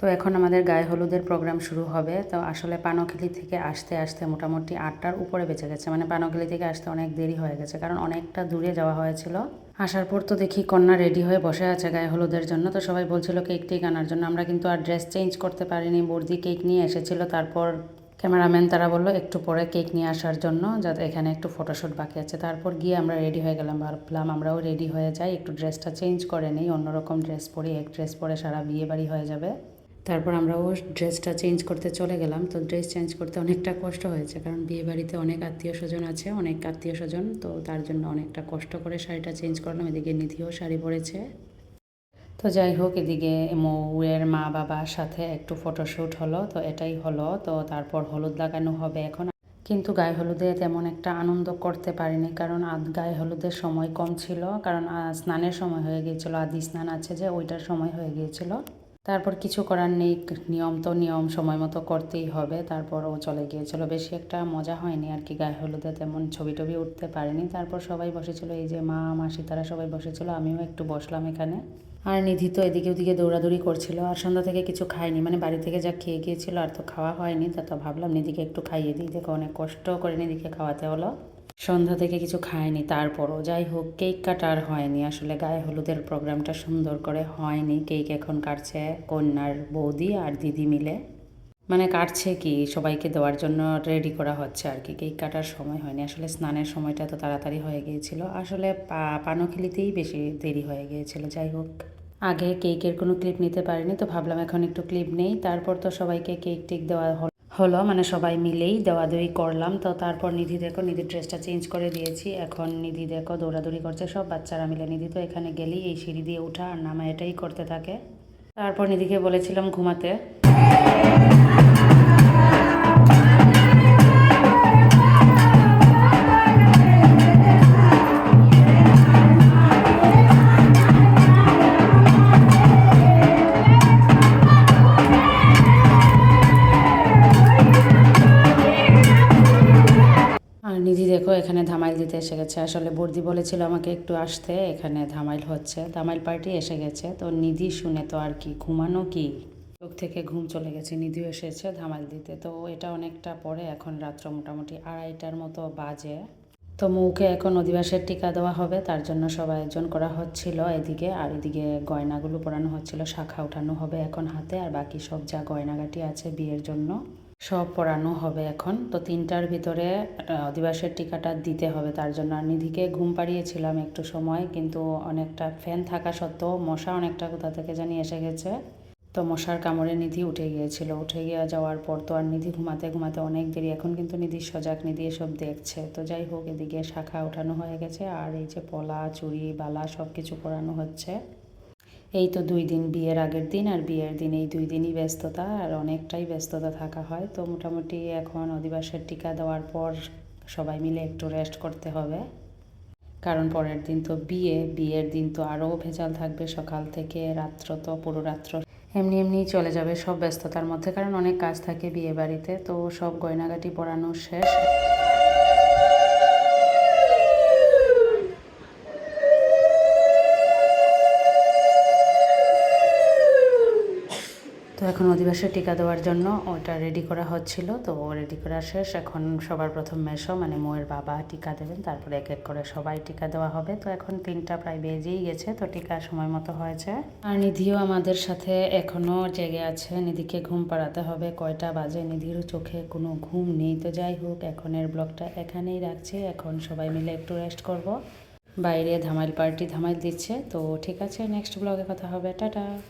তো এখন আমাদের গায়ে হলুদের প্রোগ্রাম শুরু হবে। তো আসলে পানখিলি থেকে আসতে আসতে মোটামুটি 8টার উপরে বেঁচে গেছে, মানে পানখিলি থেকে আসতে অনেক দেরি হয়ে গেছে, কারণ অনেকটা দূরে যাওয়া হয়েছিল। আসার পর তো দেখি কন্যা রেডি হয়ে বসে আছে গায়ে হলুদের জন্য। তো সবাই বলছিল কেক টেক আনার জন্য, আমরা কিন্তু আর ড্রেস চেঞ্জ করতে পারিনি। বর্দি কেক নিয়ে এসেছিল, তারপর ক্যামেরাম্যান তারা বললো একটু পরে কেক নিয়ে আসার জন্য, যাতে এখানে একটু ফটোশ্যুট বাকি আছে। তারপর গিয়ে আমরা রেডি হয়ে গেলাম, ভাবলাম আমরাও রেডি হয়ে যাই, একটু ড্রেসটা চেঞ্জ করে নিই, অন্যরকম ড্রেস পরি, এক ড্রেস পরে সারা বিয়ে বাড়ি হয়ে যাবে। তারপর আমরাও ড্রেসটা চেঞ্জ করতে চলে গেলাম। তো ড্রেস চেঞ্জ করতে অনেকটা কষ্ট হয়েছে, কারণ বিয়ে বাড়িতে অনেক আত্মীয় স্বজন আছে, অনেক আত্মীয় স্বজন, তো তার জন্য অনেকটা কষ্ট করে শাড়িটা চেঞ্জ করলাম। এদিকে নিধিও শাড়ি পরেছে। তো যাই হোক, এদিকে মৌয়ের মা বাবার সাথে একটু ফটোশ্যুট হলো, তো এটাই হলো। তো তারপর হলুদ লাগানো হবে এখন। কিন্তু গায়ে হলুদে তেমন একটা আনন্দ করতে পারিনি, কারণ গায়ে হলুদের সময় কম ছিল, কারণ স্নানের সময় হয়ে গিয়েছিলো, আদি স্নান আছে যে ওইটার সময় হয়ে গিয়েছিল। তারপর কিছু করার নেই, নিয়ম তো নিয়ম, সময় মতো করতেই হবে। তারপর ও চলে গিয়েছিল, বেশি একটা মজা হয়নি আর কি, গায়ে হলুদে তেমন ছবি টবি উঠতে পারেনি। তারপর সবাই বসেছিল, এই যে মা মাসি তারা সবাই বসেছিল, আমিও একটু বসলাম এখানে। আর নিধি তো এদিকে ওদিকে দৌড়াদৌড়ি করছিল, আর সন্ধ্যা থেকে কিছু খায়নি, মানে বাড়ি থেকে যা খেয়ে গিয়েছিল আর তো খাওয়া হয়নি। তা তো ভাবলাম নিধিকে একটু খাইয়ে দিই, দেখো অনেক কষ্ট করে নিধিকে খাওয়াতে হলো, সন্ধ্যা থেকে কিছু খায়নি। তারপরও যাই হোক, কেক কাটা আর হয়নি, আসলে গায়ে হলুদের প্রোগ্রামটা সুন্দর করে হয়নি। কেক এখন কাটছে কন্যার বৌদি আর দিদি মিলে, মানে কাটছে কি সবাইকে দেওয়ার জন্য রেডি করা হচ্ছে আর কি, কেক কাটার সময় হয়নি। আসলে স্নানের সময়টা তো তাড়াতাড়ি হয়ে গিয়েছিল, আসলে পানখিলিতেই বেশি দেরি হয়ে গিয়েছিল। যাই হোক, আগে কেকের কোনো ক্লিপ নিতে পারিনি, তো ভাবলাম এখন একটু ক্লিপ নেই। তারপর তো সবাইকে কেক টেক দেওয়া হলো, মানে সবাই মিলেই দেওয়াদেওয়ি করলাম। তো তারপর নিধি দেখো, নিধির ড্রেসটা চেঞ্জ করে দিয়েছি, এখন নিধি দেখো দৌড়াদৌড়ি করছে, সব বাচ্চারা মিলে। নিধি তো এখানে গেলেই এই সিঁড়ি দিয়ে ওঠা আর নামা এটাই করতে থাকে। তারপর নিধিকে বলেছিলাম ঘুমাতে। আর নিধি দেখো এখানে ধামাইল দিতে এসে গেছে। আসলে বর্দি বলেছিল আমাকে একটু আসতে, এখানে ধামাইল হচ্ছে, ধামাইল পার্টি এসে গেছে। তো নিধি শুনে তো আর কি, ঘুমানো কি, চোখ থেকে ঘুম চলে গেছে। নিধিও এসেছে ধামাইল দিতে। তো এটা অনেকটা পরে, এখন রাত্র মোটামুটি 2:30টার মতো বাজে। তো মৌকে এখন অধিবাসের টিকা দেওয়া হবে, তার জন্য সব আয়োজন করা হচ্ছিল এদিকে। আর এদিকে গয়নাগুলো পরানো হচ্ছিল, শাখা উঠানো হবে এখন হাতে, আর বাকি সব যা গয়নাগাটি আছে বিয়ের জন্য সব পরানো হবে এখন। তো 3টার ভিতরে অধিবাসের টিকাটা দিতে হবে, তার জন্য। আর নিধিকে ঘুম পাড়িয়েছিলাম একটু সময়, কিন্তু অনেকটা ফ্যান থাকা সত্ত্বেও মশা অনেকটা কোথা থেকে জানি এসে গেছে। তো মশার কামড়ে নিধি উঠে গিয়েছিল, উঠে গিয়ে যাওয়ার পর তো আর নিধি ঘুমাতে ঘুমাতে অনেক দেরি। এখন কিন্তু নিধি সজাগ, নিধি এসব দেখছে। তো যাই হোক, এদিকে শাখা ওঠানো হয়ে গেছে, আর এই যে পলা চুড়ি বালা সব কিছু পরানো হচ্ছে। এই তো 2 দিন, বিয়ের আগের দিন আর বিয়ের দিন, এই 2 দিনই ব্যস্ততা, আর অনেকটাই ব্যস্ততা থাকা হয়। তো মোটামুটি এখন অধিবাসের টিকা দেওয়ার পর সবাই মিলে একটু রেস্ট করতে হবে, কারণ পরের দিন তো বিয়ের দিন তো আরও ভেজাল থাকবে, সকাল থেকে রাত্র, তো পুরো রাত্র এমনি এমনিই চলে যাবে সব ব্যস্ততার মধ্যে, কারণ অনেক কাজ থাকে বিয়ে বাড়িতে। তো সব গয়নাগাটি পরানো শেষ। তো এখন অধিবাসে টিকা দেওয়ার জন্য ওটা রেডি করা হচ্ছিল। তো রেডি করা শেষ, এখন সবার প্রথম মেশো মানে মৌয়ের বাবা টিকা দেবেন, তারপরে এক এক করে সবাই টিকা দেওয়া হবে। তো এখন 3টা প্রায় বেজেই গেছে, তো টিকা সময় মতো হয়েছে। আর নিধিও আমাদের সাথে এখনও জেগে আছে, নিধিকে ঘুম পাড়াতে হবে। কয়টা বাজে, নিধির চোখে কোনো ঘুম নেই। তো যাই হোক, এখনের ব্লগটা এখানেই রাখছি, এখন সবাই মিলে একটু রেস্ট করব। বাইরে ধামাইল পার্টি ধামাইল দিচ্ছে। তো ঠিক আছে, নেক্সট ব্লগে কথা হবে, টাটা।